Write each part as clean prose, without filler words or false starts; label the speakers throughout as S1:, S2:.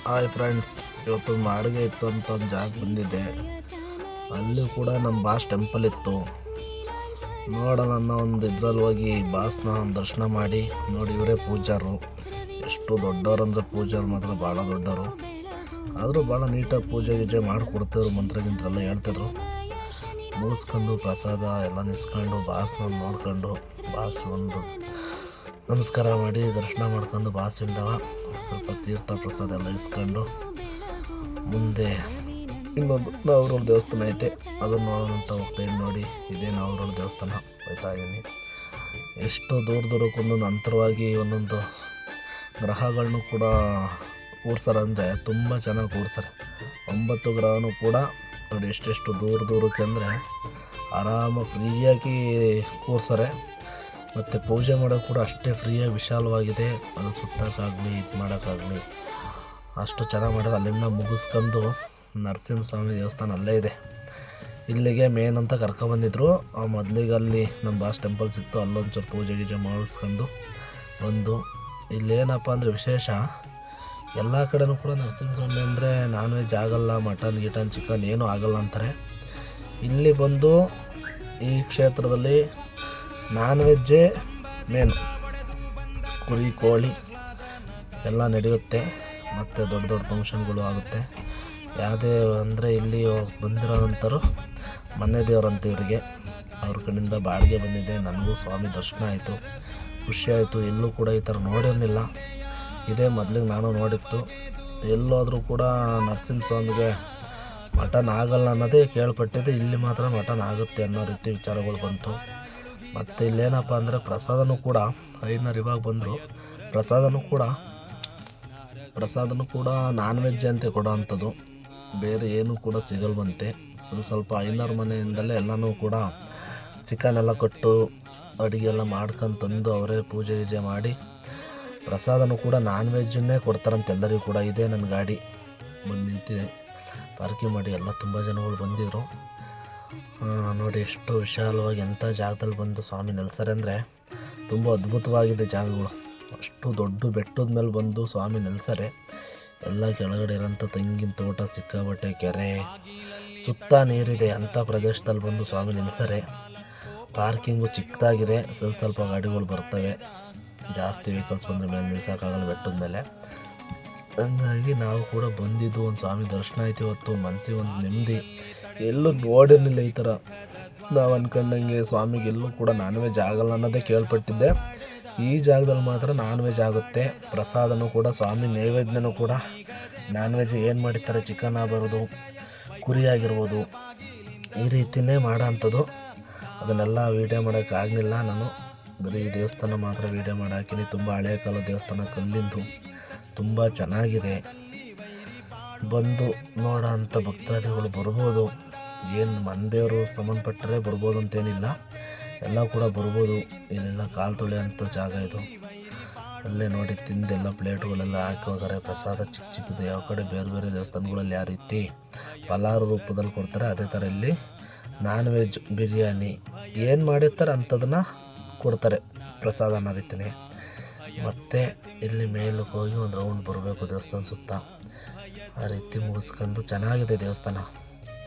S1: Hi friends, ಇವತ್ತು ಮಾಡಿಗೆ ಇತ್ತು ಅಂತ ಒಂದು ಜಾಗ ಬಂದಿದ್ದೆ. ಅಲ್ಲಿ ಕೂಡ ನಮ್ಮ ಬಾಸ್ ಟೆಂಪಲ್ ಇತ್ತು. ನೋಡೋಣ ಅನ್ನೋ ಒಂದು ಇದ್ರಲ್ಲಿ ಹೋಗಿ ಬಾಸ್ನ ದರ್ಶನ ಮಾಡಿ ನೋಡಿ. ಇವರೇ ಪೂಜಾರು. ಎಷ್ಟು ದೊಡ್ಡವರು ಅಂದರೆ ಪೂಜಾರು ಮಾತ್ರ ಭಾಳ ದೊಡ್ಡವರು. ಆದರೂ ಭಾಳ ನೀಟಾಗಿ ಪೂಜೆ ಗೀಜೆ ಮಾಡಿಕೊಡ್ತಿದ್ರು. ಮಂತ್ರಗಿಂತ್ರೆಲ್ಲ ಹೇಳ್ತಿದ್ರು. ಮುಗಿಸ್ಕೊಂಡು ಪ್ರಸಾದ ಎಲ್ಲ ನಿಸ್ಕೊಂಡು ಬಾಸ್ನ ನೋಡ್ಕೊಂಡು ಬಾಸ್ ಒಂದು ನಮಸ್ಕಾರ ಮಾಡಿ ದರ್ಶನ ಮಾಡ್ಕೊಂಡು ಬಾಸಿಂದವ ಸ್ವಲ್ಪ ತೀರ್ಥ ಪ್ರಸಾದ ಎಲ್ಲ ಇಸ್ಕೊಂಡು ಮುಂದೆ ಇನ್ನೊಂದು ನಾವೂರಳ್ಳಿ ದೇವಸ್ಥಾನ ಐತೆ, ಅದನ್ನು ನೋಡೋಣ ಅಂತ ಹೋಗ್ತಾಯಿದ್ದೀನಿ. ನೋಡಿ, ಇದೇ ನಾವೂರಳ್ಳಿ ದೇವಸ್ಥಾನ ಹೋಗ್ತಾ ಇದ್ದೀನಿ. ಎಷ್ಟು ದೂರಕ್ಕೊಂದೊಂದು ಅಂತರವಾಗಿ ಒಂದೊಂದು ಗ್ರಹಗಳನ್ನು ಕೂಡ ಕೂರ್ಸಾರೆ ಅಂದರೆ ತುಂಬ ಚೆನ್ನಾಗಿ ಕೂರ್ಸಾರೆ. 9 ಗ್ರಹನೂ ಕೂಡ ನೋಡಿ ಎಷ್ಟೆಷ್ಟು ದೂರಕ್ಕೆ ಅಂದರೆ ಆರಾಮಾಗಿ ಫ್ರೀಯಾಗಿ ಕೂರ್ಸಾರೆ. ಮತ್ತು ಪೂಜೆ ಮಾಡೋದು ಕೂಡ ಅಷ್ಟೇ ಫ್ರೀಯಾಗಿ ವಿಶಾಲವಾಗಿದೆ. ಅದು ಸುತ್ತಕ್ಕಾಗಲಿ ಇದು ಮಾಡೋಕ್ಕಾಗಲಿ ಅಷ್ಟು ಚೆನ್ನಾಗಿ ಮಾಡೋದು. ಅಲ್ಲಿಂದ ಮುಗಿಸ್ಕೊಂಡು ನರಸಿಂಹಸ್ವಾಮಿ ದೇವಸ್ಥಾನ ಅಲ್ಲೇ ಇದೆ. ಇಲ್ಲಿಗೆ ಮೇನ್ ಅಂತ ಕರ್ಕೊಬಂದಿದ್ರು. ಮೊದಲಿಗೆ ಅಲ್ಲಿ ನಮ್ಮ ಬಾಸ್ ಟೆಂಪಲ್ ಸಿಕ್ತು, ಅಲ್ಲೊಂಚೂರು ಪೂಜೆ ಗೀಜೆ ಮಾಡಿಸ್ಕೊಂಡು ಬಂದು. ಇಲ್ಲೇನಪ್ಪ ಅಂದರೆ ವಿಶೇಷ, ಎಲ್ಲ ಕಡೆನೂ ಕೂಡ ನರಸಿಂಹಸ್ವಾಮಿ ಅಂದರೆ ನಾನ್ ವೆಜ್ ಆಗಲ್ಲ, ಮಟನ್ ಗಿಟನ್ ಚಿಕನ್ ಏನೂ ಆಗಲ್ಲ ಅಂತಾರೆ. ಇಲ್ಲಿ ಬಂದು ಈ ಕ್ಷೇತ್ರದಲ್ಲಿ ನಾನ್ ವೆಜ್ಜೇ ಮೇನು. ಕುರಿ ಕೋಳಿ ಎಲ್ಲ ನಡೆಯುತ್ತೆ. ಮತ್ತು ದೊಡ್ಡ ಫಂಕ್ಷನ್ಗಳು ಆಗುತ್ತೆ. ಯಾವುದೇ ಅಂದರೆ ಇಲ್ಲಿ ಬಂದಿರೋಂಥರು ಮನೆ ದೇವರಂತ ಇವರಿಗೆ. ಅವ್ರ ಕಡೆಯಿಂದ ಬಾಡಿಗೆ ಬಂದಿದೆ. ನನಗೂ ಸ್ವಾಮಿ ದರ್ಶನ ಆಯಿತು, ಖುಷಿಯಾಯಿತು. ಎಲ್ಲೂ ಕೂಡ ಈ ಥರ ನೋಡಿರಲಿಲ್ಲ. ಇದೇ ಮೊದಲಿಗೆ ನಾನು ನೋಡಿತ್ತು. ಎಲ್ಲೋದ್ರೂ ಕೂಡ ನರಸಿಂಹಸ್ವಾಮಿಗೆ ಮಟನ್ ಆಗಲ್ಲ ಅನ್ನೋದೇ ಕೇಳ್ಪಟ್ಟಿದ್ದೆ. ಇಲ್ಲಿ ಮಾತ್ರ ಮಟನ್ ಆಗುತ್ತೆ ಅನ್ನೋ ರೀತಿ ವಿಚಾರಗಳು ಬಂತು. ಮತ್ತು ಇಲ್ಲೇನಪ್ಪ ಅಂದರೆ ಪ್ರಸಾದನೂ ಕೂಡ ಐನರು ಇವಾಗ ಬಂದರು. ಪ್ರಸಾದನೂ ಕೂಡ ನಾನ್ ವೆಜ್ ಅಂತ ಕೊಡೋ ಅಂಥದ್ದು, ಬೇರೆ ಏನೂ ಕೂಡ ಸಿಗಲ್ವಂತೆ. ಸ್ವಲ್ಪ ಐನರ್ ಮನೆಯಿಂದಲೇ ಎಲ್ಲನೂ ಕೂಡ ಚಿಕನ್ ಎಲ್ಲ ಕೊಟ್ಟು ಅಡುಗೆ ಎಲ್ಲ ಮಾಡ್ಕೊಂಡು ತಂದು ಅವರೇ ಪೂಜೆ ಗೀಜೆ ಮಾಡಿ ಪ್ರಸಾದನೂ ಕೂಡ ನಾನ್ ವೆಜ್ಜನ್ನೇ ಕೊಡ್ತಾರಂತೆ ಎಲ್ಲರಿಗೂ ಕೂಡ. ಇದೇ ನನ್ನ ಗಾಡಿ ಬಂದು ನಿಂತಿದೆ, ಪಾರ್ಕಿಂಗ್ ಮಾಡಿ. ಎಲ್ಲ ತುಂಬ ಜನಗಳು ಬಂದಿದ್ದರು. ನೋಡಿ ಎಷ್ಟು ವಿಶಾಲವಾಗಿ ಎಂಥ ಜಾಗದಲ್ಲಿ ಬಂದು ಸ್ವಾಮಿ ನೆಲೆಸಾರೆ ಅಂದರೆ ತುಂಬ ಅದ್ಭುತವಾಗಿದೆ ಜಾಗಗಳು. ಅಷ್ಟು ದೊಡ್ಡ ಬೆಟ್ಟದ ಮೇಲೆ ಬಂದು ಸ್ವಾಮಿ ನೆಲೆಸಾರೆ. ಎಲ್ಲ ಕೆಳಗಡೆ ಇರೋಂಥ ತೆಂಗಿನ ತೋಟ, ಸಿಕ್ಕಾಬಟ್ಟೆ ಕೆರೆ, ಸುತ್ತ ನೀರಿದೆ. ಅಂಥ ಪ್ರದೇಶದಲ್ಲಿ ಬಂದು ಸ್ವಾಮಿ ನೆಲೆಸಾರೆ. ಪಾರ್ಕಿಂಗು ಚಿಕ್ಕದಾಗಿದೆ, ಸ್ವಲ್ಪ ಗಾಡಿಗಳು ಬರ್ತವೆ. ಜಾಸ್ತಿ ವೆಹಿಕಲ್ಸ್ ಬಂದರೆ ಮೇಲೆ ನಿಲ್ಸೋಕ್ಕಾಗಲ್ಲ ಬೆಟ್ಟದ ಮೇಲೆ. ಹಂಗಾಗಿ ನಾವು ಕೂಡ ಬಂದಿದ್ದು ಒಂದು ಸ್ವಾಮಿ ದರ್ಶನ ಆಯ್ತು ಇವತ್ತು. ಮನಸ್ಸಿಗೆ ಒಂದು ನೆಮ್ಮದಿ. ಎಲ್ಲೂ ನೋಡಿರಲಿಲ್ಲ ಈ ಥರ. ನಾವು ಅಂದ್ಕೊಂಡಂಗೆ ಸ್ವಾಮಿಗೆ ಎಲ್ಲೂ ಕೂಡ ನಾನ್ ವೆಜ್ ಆಗಲ್ಲ ಅನ್ನೋದೇ ಕೇಳ್ಪಟ್ಟಿದ್ದೆ. ಈ ಜಾಗದಲ್ಲಿ ಮಾತ್ರ ನಾನ್ ವೆಜ್ ಆಗುತ್ತೆ. ಪ್ರಸಾದನೂ ಕೂಡ ಸ್ವಾಮಿ ನೈವೇದ್ಯನೂ ಕೂಡ ನಾನ್ ವೆಜ್ ಏನು ಮಾಡಿರ್ತಾರೆ, ಚಿಕನ್ ಆಗ್ಬಾರ್ದು, ಕುರಿ ಆಗಿರ್ಬೋದು, ಈ ರೀತಿಯೇ ಮಾಡೋ ಅಂಥದ್ದು. ಅದನ್ನೆಲ್ಲ ವೀಡಿಯೋ ಮಾಡೋಕ್ಕಾಗಲಿಲ್ಲ. ನಾನು ಬರೀ ದೇವಸ್ಥಾನ ಮಾತ್ರ ವೀಡಿಯೋ ಮಾಡಿ ಹಾಕಿನಿ. ತುಂಬ ಹಳೆಯ ಕಾಲ ದೇವಸ್ಥಾನ, ಕಲ್ಲಿಂದು, ತುಂಬ ಚೆನ್ನಾಗಿದೆ. ಬಂದು ನೋಡೋ ಅಂಥ ಭಕ್ತಾದಿಗಳು ಬರ್ಬೋದು. ಏನು ಮನೆದೇವರು ಸಂಬಂಧಪಟ್ಟರೆ ಬರ್ಬೋದು ಅಂತೇನಿಲ್ಲ, ಎಲ್ಲ ಕೂಡ ಬರ್ಬೋದು. ಇಲ್ಲೆಲ್ಲ ಕಾಲು ತೊಳೆಯೋಂಥ ಜಾಗ ಇದು. ಅಲ್ಲೇ ನೋಡಿ ತಿಂದೆಲ್ಲ ಪ್ಲೇಟ್ಗಳೆಲ್ಲ ಹಾಕಿ ಹೋಗಾರೆ. ಪ್ರಸಾದ ಚಿಕ್ಕದು. ಯಾವ ಕಡೆ ಬೇರೆ ಬೇರೆ ದೇವಸ್ಥಾನಗಳಲ್ಲಿ ಯಾವ ರೀತಿ ಪಲಾವ್ ರೂಪದಲ್ಲಿ ಕೊಡ್ತಾರೆ, ಅದೇ ಥರ ಇಲ್ಲಿ ನಾನ್ ವೆಜ್ ಬಿರಿಯಾನಿ ಏನು ಮಾಡಿರ್ತಾರೆ ಅಂಥದನ್ನು ಕೊಡ್ತಾರೆ ಪ್ರಸಾದ ಅನ್ನೋ ರೀತಿಯೇ. ಮತ್ತು ಇಲ್ಲಿ ಮೇಲಕ್ಕೆ ಹೋಗಿ ಒಂದು ರೌಂಡ್ ಬರಬೇಕು ದೇವಸ್ಥಾನ ಸುತ್ತ. ಆ ರೀತಿ ಮುಗಿಸ್ಕೊಂಡು ಚೆನ್ನಾಗಿದೆ ದೇವಸ್ಥಾನ.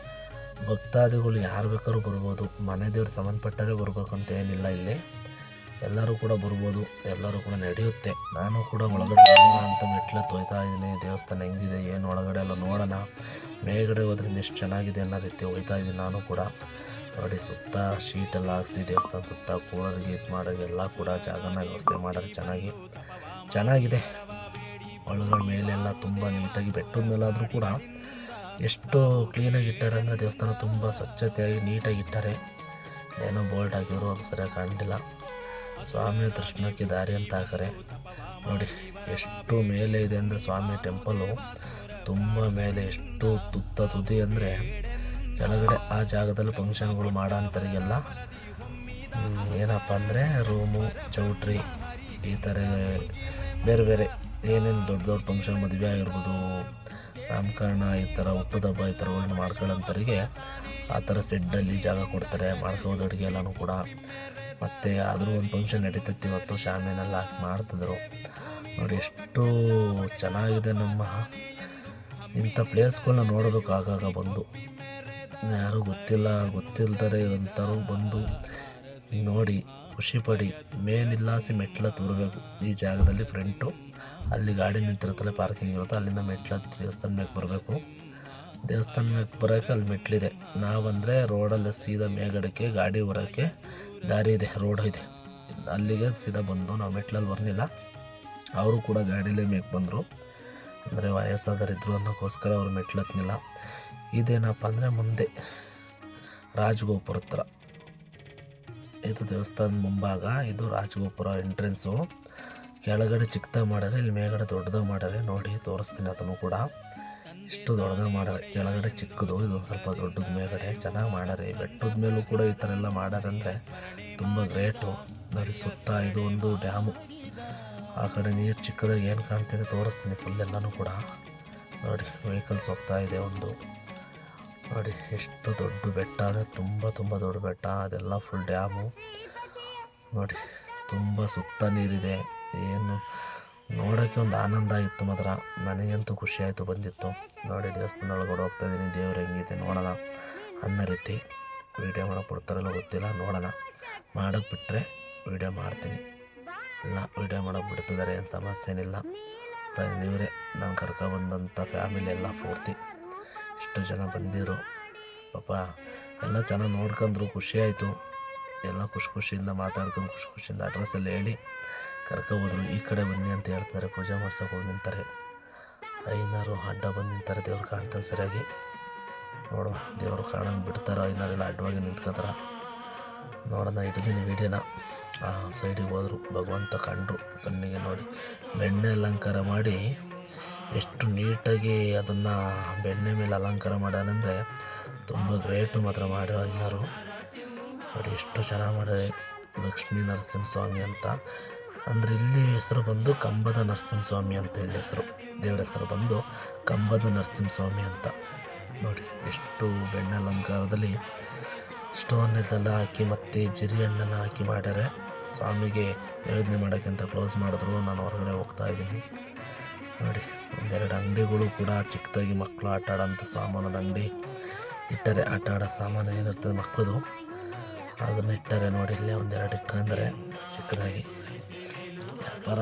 S1: ಭಕ್ತಾದಿಗಳು ಯಾರು ಬೇಕಾದ್ರೂ ಬರ್ಬೋದು. ಮನೆ ದೇವ್ರಿಗೆ ಸಂಬಂಧಪಟ್ಟರೆ ಬರ್ಬೇಕಂತ ಏನಿಲ್ಲ. ಇಲ್ಲಿ ಎಲ್ಲರೂ ಕೂಡ ಬರ್ಬೋದು, ಎಲ್ಲರೂ ಕೂಡ ನಡೆಯುತ್ತೆ. ನಾನು ಕೂಡ ಒಳಗಡೆ ಹೋಗೋಣ ಅಂತ ಮೆಟ್ಲು ತೊಯ್ತಾ ಇದ್ದೀನಿ. ದೇವಸ್ಥಾನ ಹೆಂಗಿದೆ ಏನು ಒಳಗಡೆ ಎಲ್ಲ ನೋಡೋಣ, ಮೇಲ್ಗಡೆ ಹೋದ್ರೆ ಎಷ್ಟು ಚೆನ್ನಾಗಿದೆ ಅನ್ನೋ ರೀತಿ ಹೋಗ್ತಾ ಇದ್ದೀನಿ ನಾನು ಕೂಡ. ನೋಡಿ, ಸುತ್ತ ಶೀಟೆಲ್ಲ ಹಾಕ್ಸಿ ದೇವಸ್ಥಾನ ಸುತ್ತ ಕೂಳರಿಗೆ ಇದು ಮಾಡೋರಿಗೆ ಎಲ್ಲ ಕೂಡ ಜಾಗನ ವ್ಯವಸ್ಥೆ ಮಾಡೋದು ಚೆನ್ನಾಗಿದೆ. ಒಳಗಡೆ ಮೇಲೆಲ್ಲ ತುಂಬ ನೀಟಾಗಿ, ಬೆಟ್ಟದ ಮೇಲಾದರೂ ಕೂಡ ಎಷ್ಟು ಕ್ಲೀನಾಗಿ ಇಟ್ಟಾರೆ ಅಂದರೆ ದೇವಸ್ಥಾನ ತುಂಬ ಸ್ವಚ್ಛತೆಯಾಗಿ ನೀಟಾಗಿ ಇಟ್ಟಾರೆ. ಏನೋ ಬೋಲ್ಟ್ ಹಾಕಿದ್ರು, ಅದು ಸರಿಯಾಗಿ ಕಾಣಲಿಲ್ಲ. ಸ್ವಾಮಿಯ ದರ್ಶನಕ್ಕೆ ದಾರಿ ಅಂತ ಹಾಕರೆ. ನೋಡಿ ಎಷ್ಟು ಮೇಲೆ ಇದೆ ಅಂದರೆ ಸ್ವಾಮಿ ಟೆಂಪಲ್ಲು ತುಂಬ ಮೇಲೆ. ಎಷ್ಟು ತುದಿ ಅಂದರೆ ಕೆಳಗಡೆ ಆ ಜಾಗದಲ್ಲಿ ಫಂಕ್ಷನ್ಗಳು ಮಾಡೋ ಅಂಥರಿಗೆಲ್ಲ ಏನಪ್ಪ ಅಂದರೆ ರೂಮು, ಚೌಟ್ರಿ, ಈ ಥರ ಬೇರೆ ಬೇರೆ ಏನೇನು ದೊಡ್ಡ ಫಂಕ್ಷನ್, ಮದುವೆ ಆಗಿರ್ಬೋದು, ನಾಮಕರಣ, ಈ ಥರ ಹುಟ್ಟುದಬ್ಬ ಈ ಥರಗಳನ್ನ ಮಾಡ್ಕೊಳ್ಳೋಂಥವ್ರಿಗೆ ಆ ಥರ ಸೆಡ್ಡಲ್ಲಿ ಜಾಗ ಕೊಡ್ತಾರೆ. ಮಾಡ್ಕೋಬೋದು ಅಡುಗೆ ಎಲ್ಲನೂ ಕೂಡ. ಮತ್ತು ಆದರೂ ಒಂದು ಫಂಕ್ಷನ್ ನಡೀತೈತಿ ಇವತ್ತು, ಶಾಮಿಯಾನೆಲ್ಲ ಹಾಕಿ ಮಾಡ್ತಿದ್ರು. ನೋಡಿ ಎಷ್ಟು ಚೆನ್ನಾಗಿದೆ ನಮ್ಮ ಇಂಥ ಪ್ಲೇಸ್ಗಳನ್ನ ನೋಡಬೇಕು ಆಗಾಗ ಬಂದು. ಯಾರೂ ಗೊತ್ತಿಲ್ದರೆ ಇರೋಂಥವ್ರು ಬಂದು ನೋಡಿ ಖುಷಿಪಡಿ. ಮೇನಿಲ್ಲಾಸಿ ಮೆಟ್ಲತ್ತು ಬರಬೇಕು. ಈ ಜಾಗದಲ್ಲಿ ಫ್ರಂಟು ಅಲ್ಲಿ ಗಾಡಿ ನಿಂತಿರುತ್ತಲ್ಲ, ಪಾರ್ಕಿಂಗ್ ಇರುತ್ತೆ, ಅಲ್ಲಿಂದ ಮೆಟ್ಲತ್ತು ದೇವಸ್ಥಾನ ಮೇಲೆ ಬರಬೇಕು. ದೇವಸ್ಥಾನ ಮೇಲೆ ಬರೋಕ್ಕೆ ಅಲ್ಲಿ ಮೆಟ್ಲಿದೆ. ನಾವಂದರೆ ರೋಡಲ್ಲಿ ಸೀದಾ ಮೇಗಡಕ್ಕೆ ಗಾಡಿ ಬರೋಕ್ಕೆ ದಾರಿ ಇದೆ, ರೋಡ್ ಇದೆ, ಅಲ್ಲಿಗೆ ಸೀದಾ ಬಂದು ನಾವು ಮೆಟ್ಲಲ್ಲಿ ಬರಲಿಲ್ಲ. ಅವರು ಕೂಡ ಗಾಡೀಲೇ ಮೇಗೆ ಬಂದರು. ಅಂದರೆ ವಯಸ್ಸಾದರಿದ್ರು ಅನ್ನೋಕ್ಕೋಸ್ಕರ ಅವರು ಮೆಟ್ಲತ್ತನಿಲ್ಲ. ಇದೇನಪ್ಪ ಅಂದರೆ ಮುಂದೆ ರಾಜಗೋಪುರ ಹತ್ರ ಇದು ದೇವಸ್ಥಾನದ ಮುಂಭಾಗ. ಇದು ರಾಜಗೋಪುರ ಎಂಟ್ರೆನ್ಸು. ಕೆಳಗಡೆ ಚಿಕ್ಕದಾಗಿ ಮಾಡ್ಯಾರೆ, ಇಲ್ಲಿ ಮೇಲ್ಗಡೆ ದೊಡ್ಡದಾಗಿ ಮಾಡ್ಯಾರೆ. ನೋಡಿ ತೋರಿಸ್ತೀನಿ ಅದನ್ನು ಕೂಡ. ಇಷ್ಟು ದೊಡ್ಡದಾಗಿ ಮಾಡ್ಯಾರೆ, ಕೆಳಗಡೆ ಚಿಕ್ಕದು, ಇದು ಸ್ವಲ್ಪ ದೊಡ್ಡದು, ಮೇಲ್ಗಡೆ ಚೆನ್ನಾಗಿ ಮಾಡ್ಯಾರೆ. ಬೆಟ್ಟದ ಮೇಲೂ ಕೂಡ ಈ ಥರ ಎಲ್ಲ ಮಾಡ್ಯಾರೆ ಅಂದರೆ ತುಂಬ ಗ್ರೇಟು. ನೋಡಿ ಸುತ್ತ ಇದು ಒಂದು ಡ್ಯಾಮು. ಆ ಕಡೆ ನೀರು ಚಿಕ್ಕದಾಗಿ ಏನು ಕಾಣ್ತಿದೆ ತೋರಿಸ್ತೀನಿ ಫುಲ್ ಎಲ್ಲನೂ ಕೂಡ. ನೋಡಿ ವೆಹಿಕಲ್ಸ್ ಹೋಗ್ತಾ ಇದೆ ಒಂದು. ನೋಡಿ ಎಷ್ಟು ದೊಡ್ಡ ಬೆಟ್ಟ ಅಂದರೆ ತುಂಬ ದೊಡ್ಡ ಬೆಟ್ಟ. ಅದೆಲ್ಲ ಫುಲ್ ಡ್ಯಾಮು. ನೋಡಿ ತುಂಬ ಸುತ್ತ ನೀರಿದೆ. ಏನು ನೋಡೋಕ್ಕೆ ಒಂದು ಆನಂದ ಇತ್ತು ಮಾತ್ರ. ನನಗಂತೂ ಖುಷಿ ಆಯಿತು ಬಂದಿತ್ತು. ನೋಡಿ ದೇವಸ್ಥಾನ ಒಳಗಡೆ ಹೋಗ್ತಾಯಿದ್ದೀನಿ. ದೇವ್ರು ಹೆಂಗಿದೆ ನೋಡೋಣ ಅನ್ನೋ ರೀತಿ. ವೀಡಿಯೋ ಮಾಡೋಕ್ಕೆ ಬಿಡ್ತಾರಲ್ಲ ಗೊತ್ತಿಲ್ಲ, ನೋಡೋಣ. ಮಾಡೋಕ್ಕೆ ಬಿಟ್ಟರೆ ವೀಡಿಯೋ ಮಾಡ್ತೀನಿ, ಇಲ್ಲ ವೀಡಿಯೋ ಮಾಡೋಕ್ಕೆ ಬಿಡ್ತಿದ್ದಾರೆ, ಏನು ಸಮಸ್ಯೆ ಏನಿಲ್ಲ. ಇವರೇ ನಾನು ಕರ್ಕೊಬಂದಂಥ ಫ್ಯಾಮಿಲಿ ಎಲ್ಲ ಪೂರ್ತಿ ಇಷ್ಟು ಜನ ಬಂದಿರು. ಪಾಪ ಎಲ್ಲ ಚೆನ್ನಾಗಿ ನೋಡ್ಕೊಂಡ್ರು, ಖುಷಿಯಾಯಿತು. ಎಲ್ಲ ಖುಷಿಯಿಂದ ಮಾತಾಡ್ಕೊಂಡು ಖುಷಿಯಿಂದ ಅಡ್ರೆಸ್ಸಲ್ಲಿ ಹೇಳಿ ಕರ್ಕೊಬೋದ್ರು. ಈ ಕಡೆ ಬನ್ನಿ ಅಂತ ಹೇಳ್ತಾರೆ. ಪೂಜೆ ಮಾಡ್ಸೋಕೆ ಹೋಗಿ ನಿಂತಾರೆ. ಐನಾರು ಅಡ್ಡ ಬಂದು ನಿಂತಾರೆ. ದೇವ್ರು ಕಾಣ್ತಾರೆ ಸರಿಯಾಗಿ. ನೋಡುವ ದೇವರು ಕಾಣಂಗೆ ಬಿಡ್ತಾರೋ, ಐನಾರೆಲ್ಲ ಅಡ್ಡವಾಗಿ ನಿಂತ್ಕೋತಾರ. ನೋಡೋಣ, ಇಟ್ಟಿದ್ದೀನಿ ವೀಡಿಯೋನ. ಸೈಡಿಗೆ ಹೋದರು, ಭಗವಂತ ಕಂಡ್ರು ಕಣ್ಣಿಗೆ. ನೋಡಿ ಬೆಣ್ಣೆ ಅಲಂಕಾರ ಮಾಡಿ ಎಷ್ಟು ನೀಟಾಗಿ ಅದನ್ನು ಬೆಣ್ಣೆ ಮೇಲೆ ಅಲಂಕಾರ ಮಾಡ್ಯಾರಂದರೆ ತುಂಬ ಗ್ರೇಟು ಮಾತ್ರ ಮಾಡ್ಯಾರ ಐನಾರು. ನೋಡಿ ಎಷ್ಟು ಚೆನ್ನಾಗಿ ಮಾಡ್ಯಾರೆ. ಲಕ್ಷ್ಮೀ ನರಸಿಂಹಸ್ವಾಮಿ ಅಂತ ಅಂದರೆ ಇಲ್ಲಿ ಹೆಸರು ಬಂದು ಕಂಬದ ನರಸಿಂಹಸ್ವಾಮಿ ಅಂತ ಇಲ್ಲಿ ಹೆಸರು. ದೇವರ ಹೆಸರು ಬಂದು ಕಂಬದ ನರಸಿಂಹಸ್ವಾಮಿ ಅಂತ. ನೋಡಿ ಎಷ್ಟು ಬೆಣ್ಣೆ ಅಲಂಕಾರದಲ್ಲಿ ಸ್ಟೋನ್ ಇದೆಲ್ಲ ಹಾಕಿ ಮತ್ತು ಜಿರಿ ಹಣ್ಣೆಲ್ಲ ಹಾಕಿ ಮಾಡ್ಯಾರೆ. ಸ್ವಾಮಿಗೆ ನೈವೇದ್ಯ ಮಾಡೋಕ್ಕೆ ಅಂತ ಕ್ಲೋಸ್ ಮಾಡಿದ್ರು. ನಾನು ಹೊರಗಡೆ ಹೋಗ್ತಾ ಇದ್ದೀನಿ. ನೋಡಿ ಒಂದೆರಡು ಅಂಗಡಿಗಳು ಕೂಡ ಚಿಕ್ಕದಾಗಿ ಮಕ್ಕಳು ಆಟ ಆಡೋಂಥ ಸಾಮಾನದ ಅಂಗಡಿ ಇಟ್ಟರೆ. ಆಟ ಆಡೋ ಸಾಮಾನು ಏನಿರ್ತದೆ ಮಕ್ಕಳದು ಅದನ್ನು ಇಟ್ಟರೆ. ನೋಡಿ ಇಲ್ಲೇ ಒಂದೆರಡು ಇಟ್ಕೊಂಡ್ರೆ ಚಿಕ್ಕದಾಗಿ. ವ್ಯಾಪಾರ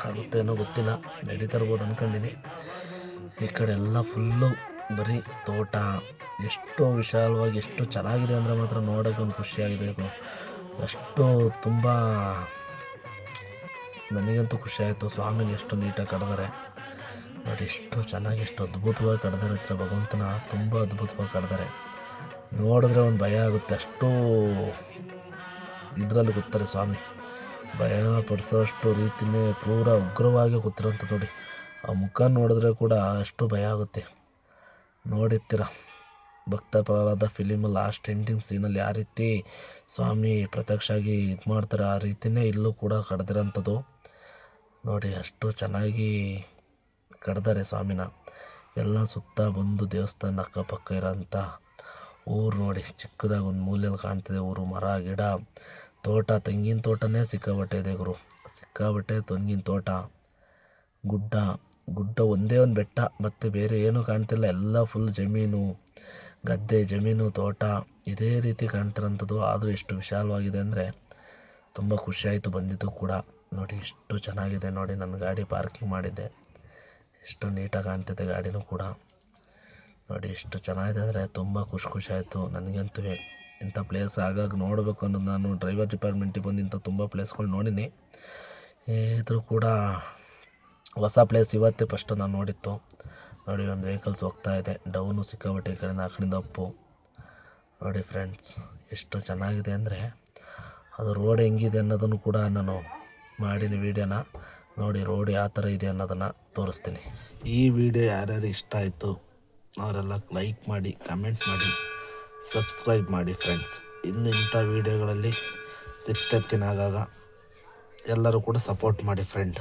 S1: ಆಗುತ್ತೇನೋ ಗೊತ್ತಿಲ್ಲ, ನಡೀತಾ ಇರ್ಬೋದು ಅಂದ್ಕೊಂಡಿನಿ. ಈ ಕಡೆ ಎಲ್ಲ ಫುಲ್ಲು ಬರೀ ತೋಟ. ಎಷ್ಟು ವಿಶಾಲವಾಗಿ ಎಷ್ಟು ಚೆನ್ನಾಗಿದೆ ಅಂದರೆ ಮಾತ್ರ ನೋಡೋಕೆ ಒಂದು ಖುಷಿಯಾಗಿದೆ. ಎಷ್ಟು ತುಂಬ ನನಗಂತೂ ಖುಷಿಯಾಯಿತು. ಸ್ವಾಮಿನ ಎಷ್ಟು ನೀಟಾಗಿ ಕಟ್ಟಿದ್ದಾರೆ ನೋಡಿ, ಎಷ್ಟು ಚೆನ್ನಾಗಿ ಎಷ್ಟು ಅದ್ಭುತವಾಗಿ ಕಟ್ಟಿದ್ದಾರೆ ಹತ್ರ ಭಗವಂತನ. ತುಂಬ ಅದ್ಭುತವಾಗಿ ಕಟ್ಟಿದ್ದಾರೆ. ನೋಡಿದ್ರೆ ಒಂದು ಭಯ ಆಗುತ್ತೆ, ಅಷ್ಟು ಇದರಲ್ಲಿ ಕೂತಾರೆ ಸ್ವಾಮಿ. ಭಯ ಪಡಿಸೋಷ್ಟು ರೀತಿಯೇ ಕ್ರೂರ ಉಗ್ರವಾಗಿ ಕೂತಿರೋಂಥ. ನೋಡಿ ಆ ಮುಖ ನೋಡಿದ್ರೆ ಕೂಡ ಅಷ್ಟು ಭಯ ಆಗುತ್ತೆ. ನೋಡಿರ್ತೀರ ಭಕ್ತ ಪ್ರಹ್ಲಾದ ಫಿಲಿಮ್ ಲಾಸ್ಟ್ ಎಂಡಿಂಗ್ ಸೀನಲ್ಲಿ ಯಾವ ರೀತಿ ಸ್ವಾಮಿ ಪ್ರತ್ಯಕ್ಷ ಆಗಿ ಇದು ಮಾಡ್ತಾರೆ, ಆ ರೀತಿಯೇ ಇಲ್ಲೂ ಕೂಡ ಕಡ್ದಿರೋಂಥದ್ದು. ನೋಡಿ ಅಷ್ಟು ಚೆನ್ನಾಗಿ ಕಡ್ದಾರೆ ಸ್ವಾಮಿನ. ಎಲ್ಲ ಸುತ್ತ ಬಂದು ದೇವಸ್ಥಾನ ಅಕ್ಕಪಕ್ಕ ಇರೋಂಥ ಊರು. ನೋಡಿ ಚಿಕ್ಕದಾಗಿ ಒಂದು ಮೂಲೆಯಲ್ಲಿ ಕಾಣ್ತಿದೆ ಊರು. ಮರ ಗಿಡ ತೋಟ, ತೆಂಗಿನ ತೋಟನೇ ಸಿಕ್ಕಾಬಟ್ಟೆ ಇದೆ ಗುರು. ಸಿಕ್ಕಾಬಟ್ಟೆ ತೆಂಗಿನ ತೋಟ, ಗುಡ್ಡ ಒಂದೇ ಒಂದು ಬೆಟ್ಟ, ಮತ್ತು ಬೇರೆ ಏನೂ ಕಾಣ್ತಿಲ್ಲ. ಎಲ್ಲ ಫುಲ್ ಜಮೀನು, ಗದ್ದೆ, ಜಮೀನು, ತೋಟ ಇದೇ ರೀತಿ ಕಾಣ್ತಿರೋಂಥದ್ದು. ಆದರೂ ಎಷ್ಟು ವಿಶಾಲವಾಗಿದೆ ಅಂದರೆ ತುಂಬ ಖುಷಿಯಾಯಿತು ಬಂದಿದ್ದು ಕೂಡ. ನೋಡಿ ಎಷ್ಟು ಚೆನ್ನಾಗಿದೆ. ನೋಡಿ ನನ್ನ ಗಾಡಿ ಪಾರ್ಕಿಂಗ್ ಮಾಡಿದ್ದೆ, ಎಷ್ಟು ನೀಟಾಗಿ ಕಾಣ್ತಿದೆ ಗಾಡಿನೂ ಕೂಡ. ನೋಡಿ ಎಷ್ಟು ಚೆನ್ನಾಗಿದೆ ಅಂದರೆ ತುಂಬ ಖುಷಿ ಆಯಿತು ನನಗಂತೂ. ಇಂಥ ಪ್ಲೇಸ್ ಆಗಾಗ ನೋಡಬೇಕು ಅನ್ನೋದು. ನಾನು ಡ್ರೈವರ್ ಡಿಪಾರ್ಟ್ಮೆಂಟಿಗೆ ಬಂದು ಇಂಥ ತುಂಬ ಪ್ಲೇಸ್ಗಳು ನೋಡಿನಿ. ಇದ್ರೂ ಕೂಡ ಹೊಸ ಪ್ಲೇಸ್ ಇವತ್ತೇ ಫಸ್ಟ್ ನಾನು ನೋಡಿತ್ತು. ನೋಡಿ ಒಂದು ವೆಹಿಕಲ್ಸ್ ಹೋಗ್ತಾ ಇದೆ, ಡೌನು ಸಿಕ್ಕಾಬಟ್ಟೆ, ಈ ಕಡೆಯಿಂದ ಆ ಕಡೆಯಿಂದ ಅಪ್ಪು. ನೋಡಿ ಫ್ರೆಂಡ್ಸ್ ಎಷ್ಟು ಚೆನ್ನಾಗಿದೆ ಅಂದರೆ ಅದು ರೋಡ್ ಹೆಂಗಿದೆ ಅನ್ನೋದನ್ನು ಕೂಡ ನಾನು ಮಾಡೀನಿ ವೀಡಿಯೋನ. ನೋಡಿ ರೋಡ್ ಯಾವ ಥರ ಇದೆ ಅನ್ನೋದನ್ನು ತೋರಿಸ್ತೀನಿ. ಈ ವಿಡಿಯೋ ಯಾರ್ಯಾರು ಇಷ್ಟ ಆಯಿತು ಅವರೆಲ್ಲ ಲೈಕ್ ಮಾಡಿ, ಕಮೆಂಟ್ ಮಾಡಿ, ಸಬ್ಸ್ಕ್ರೈಬ್ ಮಾಡಿ ಫ್ರೆಂಡ್ಸ್. ಇನ್ನು ಇಂಥ ವೀಡಿಯೋಗಳಲ್ಲಿ ಸಿಗ್ತಿರ್ತೀನಿ ಆಗಾಗ. ಎಲ್ಲರೂ ಕೂಡ ಸಪೋರ್ಟ್ ಮಾಡಿ ಫ್ರೆಂಡ್.